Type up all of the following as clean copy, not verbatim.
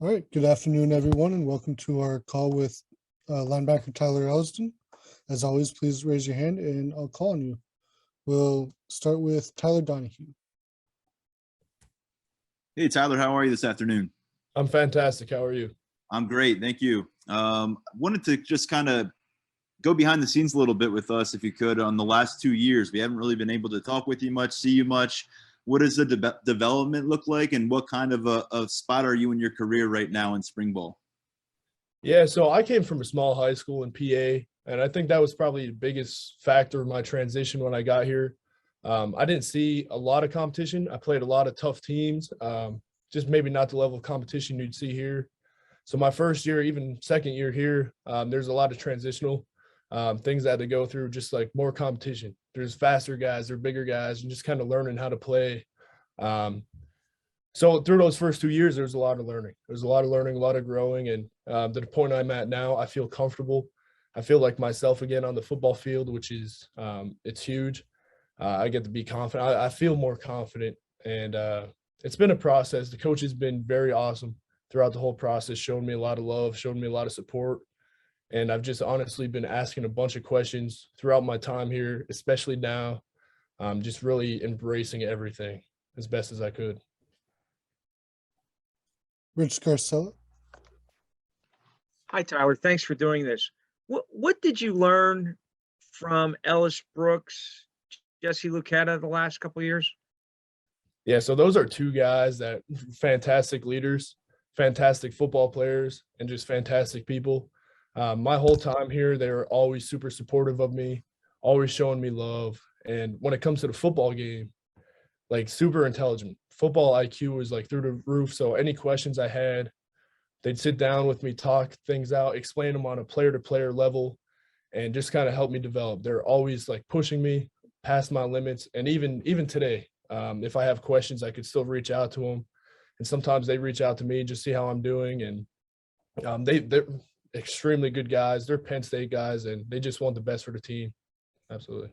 All right, good afternoon, everyone, and welcome to our call with linebacker Tyler Elsdon. As always, please raise your hand and I'll call on you. We'll start with Tyler Donahue. Hey, Tyler, how are you this afternoon? I'm fantastic. How are you? I'm great. Thank you. Wanted to just kind of go behind the scenes a little bit with us, if you could, on the last 2 years. We haven't really been able to talk with you much, see you much. What does the development look like, and what kind of a spot are you in your career right now in spring ball? Yeah, so I came from a small high school in PA, and I think that was probably the biggest factor of my transition when I got here. I didn't see a lot of competition. I played a lot of tough teams, just maybe not the level of competition you'd see here. So my first year, even second year here, there's a lot of transitional things I had to go through, just like more competition. There's faster guys, they're bigger guys, and just kind of learning how to play. So through those first 2 years, there's a lot of learning. There's a lot of learning, a lot of growing, and to the point I'm at now, I feel comfortable. I feel like myself again on the football field, which is it's huge. I get to be confident. I feel more confident, and it's been a process. The coach has been very awesome throughout the whole process, showing me a lot of love, showing me a lot of support. And I've just honestly been asking a bunch of questions throughout my time here, especially now. Just really embracing everything as best as I could. Rich Garcella. Hi, Tyler. Thanks for doing this. What did you learn from Ellis Brooks, Jesse Lucchetta the last couple of years? Yeah, so those are two guys that fantastic leaders, fantastic football players, and just fantastic people. My whole time here, they were always super supportive of me, always showing me love. And when it comes to the football game, like super intelligent. Football IQ was like through the roof. So any questions I had, they'd sit down with me, talk things out, explain them on a player-to-player level, and just kind of help me develop. They're always like pushing me past my limits. And even today, if I have questions, I could still reach out to them. And sometimes they reach out to me, just see how I'm doing. And they're extremely good guys. They're Penn State guys, and they just want the best for the team. Absolutely.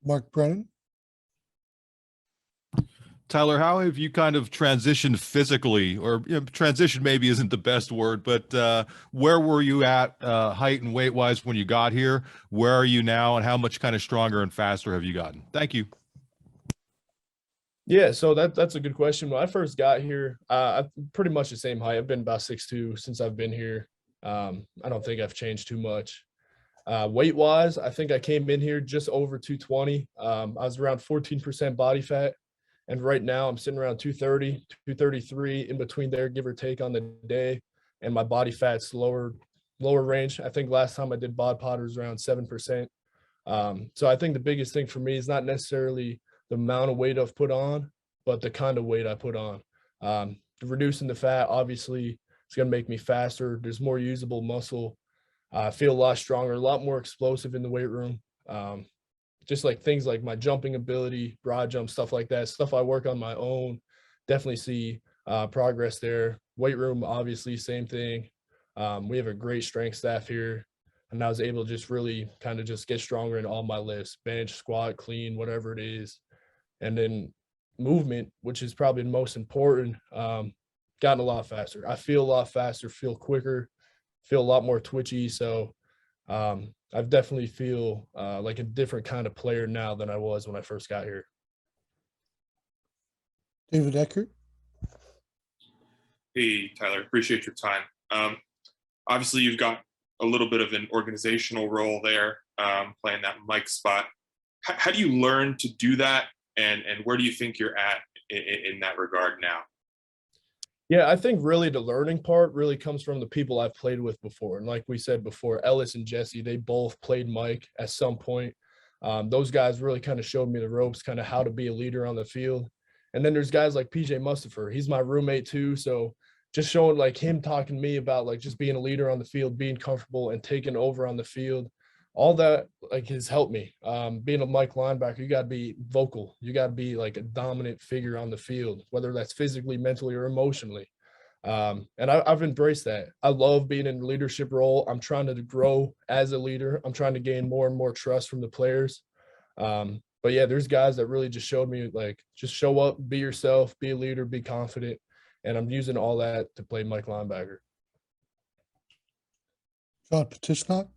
Mark Brennan. Tyler, how have you kind of transitioned physically, or transition maybe isn't the best word, but where were you at height and weight wise when you got here? Where are you now, and how much kind of stronger and faster have you gotten? Thank you. Yeah, so that's a good question. When I first got here, I'm pretty much the same height. I've been about 6'2" since I've been here. I don't think I've changed too much. Weight-wise, I think I came in here just over 220. I was around 14% body fat, and right now I'm sitting around 230, 233, in between there, give or take on the day, and my body fat's lower range. I think last time I did bod pod was around 7%. So I think the biggest thing for me is not necessarily the amount of weight I've put on, but the kind of weight I put on. Reducing the fat, obviously, it's going to make me faster. There's more usable muscle. I feel a lot stronger, a lot more explosive in the weight room. Just like things like my jumping ability, broad jump, stuff like that, stuff I work on my own, definitely see progress there. Weight room, obviously, same thing. We have a great strength staff here, and I was able to just really kind of just get stronger in all my lifts, bench, squat, clean, whatever it is. And then movement, which is probably the most important, gotten a lot faster. I feel a lot faster, feel quicker, feel a lot more twitchy. So I've definitely feel like a different kind of player now than I was when I first got here. David Eckert. Hey, Tyler, appreciate your time. Obviously, you've got a little bit of an organizational role there, playing that Mike spot. How do you learn to do that, and where do you think you're at in that regard now? Yeah, I think really the learning part really comes from the people I've played with before. And like we said before, Ellis and Jesse, they both played Mike at some point. Those guys really kind of showed me the ropes, kind of how to be a leader on the field. And then there's guys like PJ Mustafer. He's my roommate too. So just showing like him talking to me about like just being a leader on the field, being comfortable and taking over on the field. All that like has helped me. Being a Mike linebacker, you got to be vocal. You got to be like a dominant figure on the field, whether that's physically, mentally, or emotionally. And I've embraced that. I love being in a leadership role. I'm trying to grow as a leader. I'm trying to gain more and more trust from the players. But yeah, there's guys that really just showed me like, just show up, be yourself, be a leader, be confident. and I'm using all that to play Mike linebacker. John Petishnock.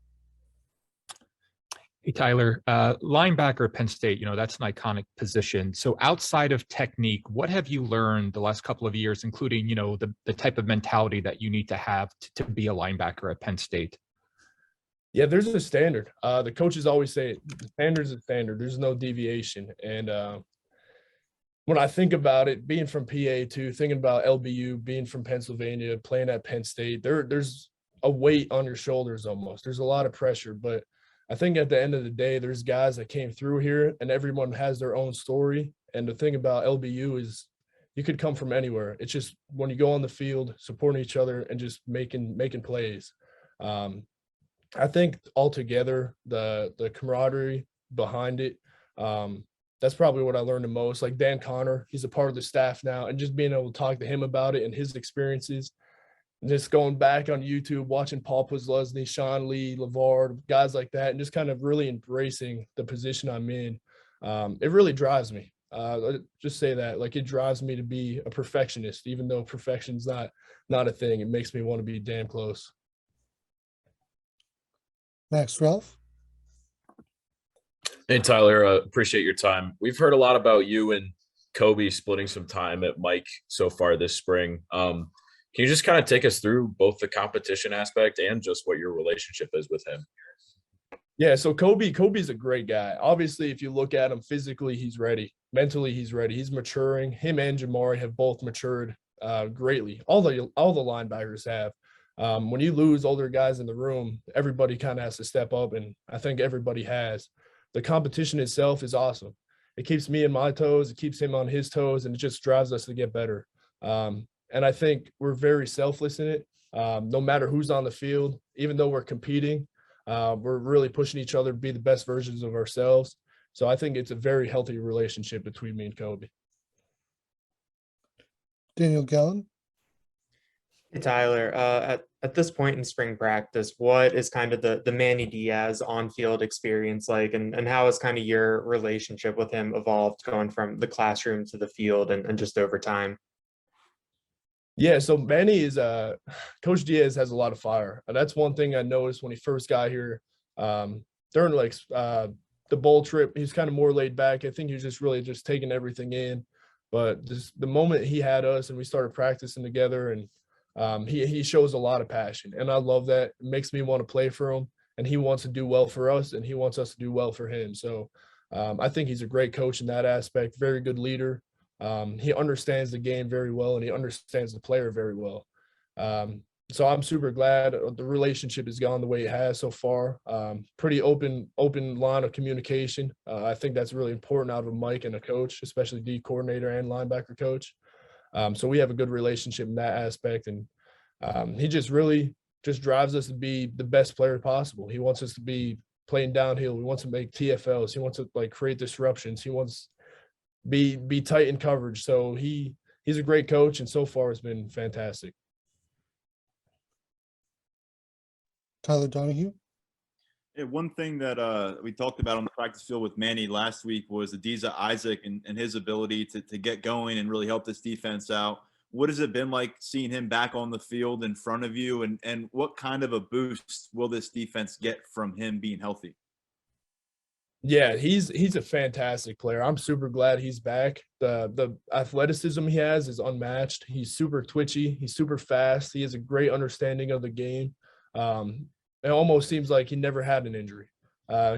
Hey, Tyler, linebacker at Penn State, that's an iconic position. So outside of technique, what have you learned the last couple of years, including, the type of mentality that you need to have to be a linebacker at Penn State? Yeah, there's a standard. The coaches always say the standard's a standard. There's no deviation. And when I think about it, being from PA too, thinking about LBU, being from Pennsylvania, playing at Penn State, there's a weight on your shoulders almost. There's a lot of pressure, but I think at the end of the day, there's guys that came through here and everyone has their own story. And the thing about LBU is you could come from anywhere. It's just when you go on the field, supporting each other and just making plays. I think altogether, the camaraderie behind it, that's probably what I learned the most. Like Dan Connor, he's a part of the staff now, and just being able to talk to him about it and his experiences. Just going back on YouTube, watching Paul Posluszny, Sean Lee, LeVar, guys like that, and just kind of really embracing the position I'm in. It really drives me. Just say that, like, it drives me to be a perfectionist, even though perfection's not a thing. It makes me want to be damn close. Max Ralph. Hey, Tyler, appreciate your time. We've heard a lot about you and Kobe splitting some time at Mike so far this spring. Can you just kind of take us through both the competition aspect and just what your relationship is with him? Yeah, so Kobe's a great guy. Obviously, if you look at him physically, he's ready. Mentally, he's ready. He's maturing. Him and Jamari have both matured greatly. All the linebackers have. When you lose older guys in the room, everybody kind of has to step up, and I think everybody has. The competition itself is awesome. It keeps me on my toes. It keeps him on his toes, and it just drives us to get better. And I think we're very selfless in it. No matter who's on the field, even though we're competing, we're really pushing each other to be the best versions of ourselves. So I think it's a very healthy relationship between me and Kobe. Daniel Gallen. Hey, Tyler, at this point in spring practice, what is kind of the Manny Diaz on-field experience like, and how has kind of your relationship with him evolved going from the classroom to the field and just over time? Yeah, so Manny is Coach Diaz has a lot of fire. And that's one thing I noticed when he first got here. During the bowl trip, he's kind of more laid back. I think he was just really just taking everything in. But just the moment he had us and we started practicing together, and he shows a lot of passion. And I love that. It makes me want to play for him. And he wants to do well for us, and he wants us to do well for him. So I think he's a great coach in that aspect, very good leader. He understands the game very well, and he understands the player very well. So I'm super glad the relationship has gone the way it has so far. Pretty open line of communication. I think that's really important out of a Mike and a coach, especially D coordinator and linebacker coach. So we have a good relationship in that aspect, and he just really just drives us to be the best player possible. He wants us to be playing downhill. He wants to make TFLs. He wants to create disruptions. He wants be tight in coverage. So he's a great coach, and so far it's been fantastic. Tyler Donahue. Yeah, one thing that we talked about on the practice field with Manny last week was Adisa Isaac and his ability to get going and really help this defense out. What has it been like seeing him back on the field in front of you, and what kind of a boost will this defense get from him being healthy? Yeah, he's a fantastic player. I'm super glad he's back. The athleticism he has is unmatched. He's super twitchy. He's super fast. He has a great understanding of the game. It almost seems like he never had an injury.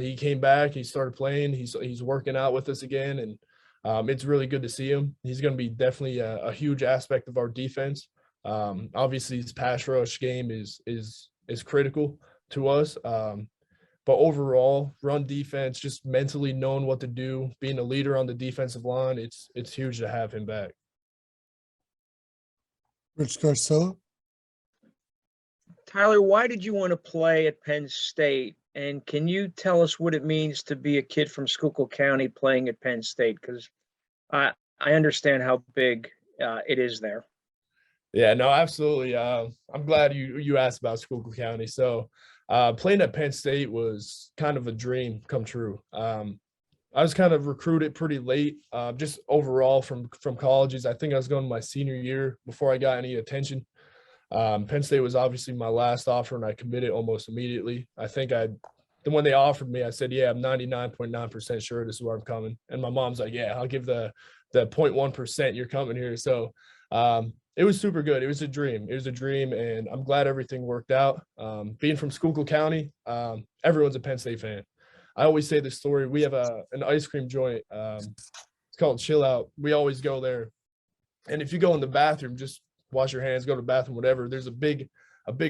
He came back. He started playing. He's working out with us again, and it's really good to see him. He's going to be definitely a huge aspect of our defense. Obviously, his pass rush game is critical to us. But overall, run defense, just mentally knowing what to do, being a leader on the defensive line, it's huge to have him back. Rich Garcella. Tyler, why did you want to play at Penn State? And can you tell us what it means to be a kid from Schuylkill County playing at Penn State? Because I understand how big it is there. Yeah, no, absolutely. I'm glad you asked about Schuylkill County. So playing at Penn State was kind of a dream come true. I was kind of recruited pretty late, just overall from colleges. I think I was going my senior year before I got any attention. Penn State was obviously my last offer, and I committed almost immediately. I think when they offered me, I said, yeah, I'm 99.9% sure this is where I'm coming. And my mom's like, yeah, I'll give the 0.1% you're coming here. So it was super good. It was a dream. It was a dream, and I'm glad everything worked out. Being from Schuylkill County, everyone's a Penn State fan. I always say this story. We have an ice cream joint. It's called Chill Out. We always go there. And if you go in the bathroom, just wash your hands, go to the bathroom, whatever, there's a big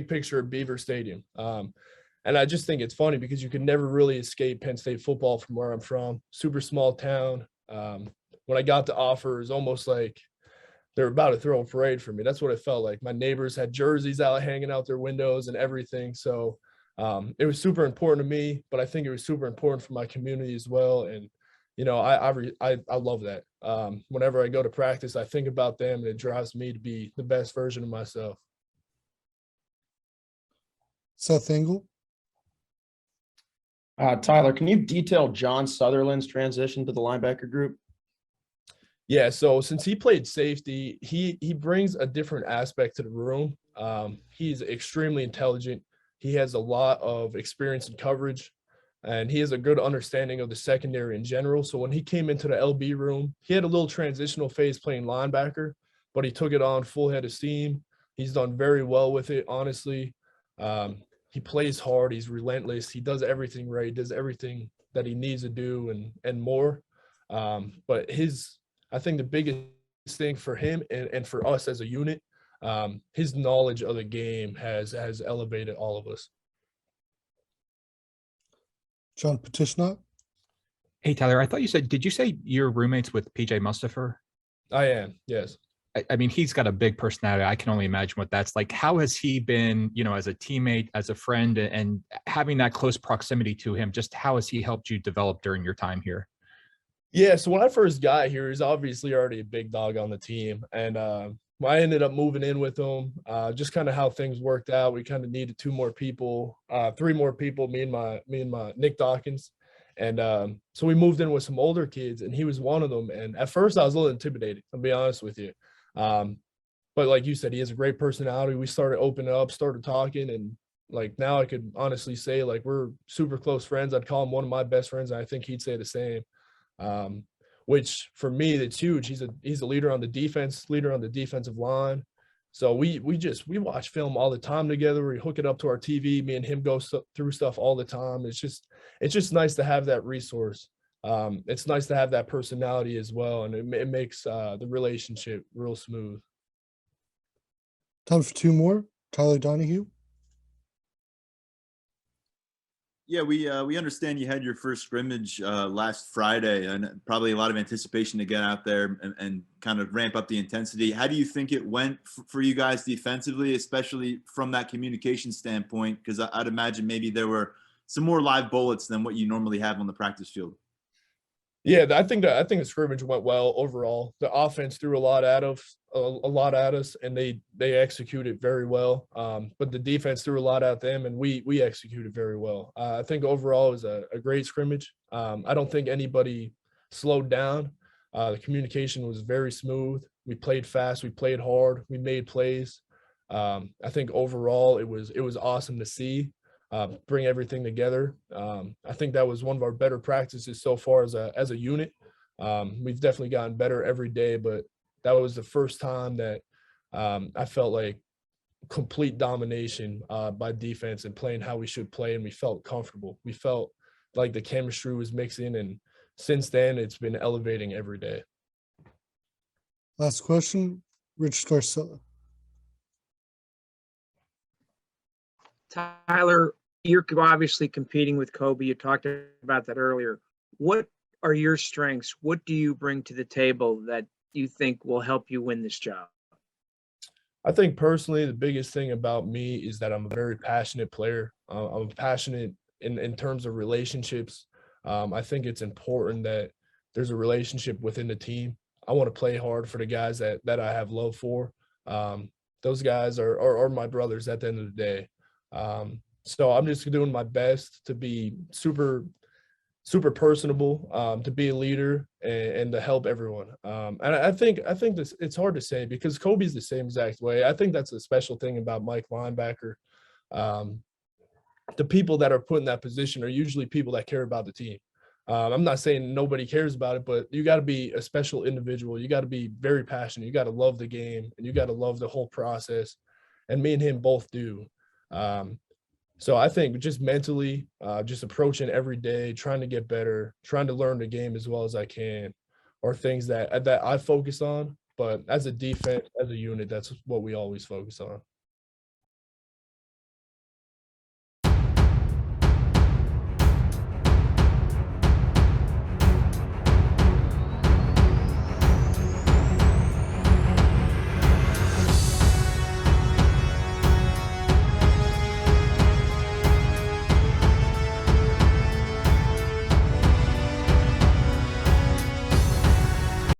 picture of Beaver Stadium. And I just think it's funny because you can never really escape Penn State football from where I'm from. Super small town. When I got the offer, it was almost like they're about to throw a parade for me. That's what it felt like. My neighbors had jerseys out hanging out their windows and everything. So it was super important to me, but I think it was super important for my community as well. And, you know, I love that. Whenever I go to practice, I think about them, and it drives me to be the best version of myself. Seth Engel. Tyler, can you detail John Sutherland's transition to the linebacker group? Yeah, so since he played safety, he brings a different aspect to the room. He's extremely intelligent. He has a lot of experience in coverage, and he has a good understanding of the secondary in general. So when he came into the LB room, he had a little transitional phase playing linebacker, but he took it on full head of steam. He's done very well with it, honestly. He plays hard. He's relentless. He does everything right. He does everything that he needs to do and more. But I think the biggest thing for him and for us as a unit, his knowledge of the game has elevated all of us. John Petitschnott. Hey, Tyler, did you say you're roommates with PJ Mustafer? I am, yes. I mean, he's got a big personality. I can only imagine what that's like. How has he been, you know, as a teammate, as a friend, and having that close proximity to him? Just how has he helped you develop during your time here? Yeah, so when I first got here, he's obviously already a big dog on the team. And I ended up moving in with him, just kind of how things worked out. We kind of needed 3 more people, me and my Nick Dawkins. And so we moved in with some older kids, and he was one of them. And at first I was a little intimidated, I'll be honest with you. But like you said, he has a great personality. We started opening up, started talking, and like now I could honestly say like we're super close friends. I'd call him one of my best friends, and I think he'd say the same. Which for me, that's huge. He's a leader on the defense, leader on the defensive line. So we watch film all the time together. We hook it up to our TV. Me and him go through stuff all the time. It's just nice to have that resource. It's nice to have that personality as well, and it makes the relationship real smooth. Time for 2 more. Tyler Donahue. Yeah, we understand you had your first scrimmage last Friday, and probably a lot of anticipation to get out there and kind of ramp up the intensity. How do you think it went for you guys defensively, especially from that communication standpoint? Because I'd imagine maybe there were some more live bullets than what you normally have on the practice field. Yeah, I think the scrimmage went well overall. The offense threw a lot at us, and they executed very well. But the defense threw a lot at them, and we executed very well. I think overall it was a great scrimmage. I don't think anybody slowed down. The communication was very smooth. We played fast. We played hard. We made plays. I think overall it was awesome to see. Bring everything together. I think that was one of our better practices so far as a unit. We've definitely gotten better every day, but that was the first time that I felt like complete domination by defense and playing how we should play, and we felt comfortable. We felt like the chemistry was mixing, and since then it's been elevating every day. Last question, Rich Scarcella. Tyler, you're obviously competing with Kobe. You talked about that earlier. What are your strengths? What do you bring to the table that you think will help you win this job? I think personally, the biggest thing about me is that I'm a very passionate player. I'm passionate in terms of relationships. I think it's important that there's a relationship within the team. I want to play hard for the guys that I have love for. Those guys are my brothers at the end of the day. So I'm just doing my best to be super super personable, to be a leader and to help everyone. And I think this, it's hard to say because Kobe's the same exact way. I think that's a special thing about Mike linebacker. The people that are put in that position are usually people that care about the team. I'm not saying nobody cares about it, but you got to be a special individual. You got to be very passionate. You got to love the game and you got to love the whole process. And me and him both do. So I think just mentally, just approaching every day, trying to get better, trying to learn the game as well as I can, are things that I focus on. But as a defense, as a unit, that's what we always focus on.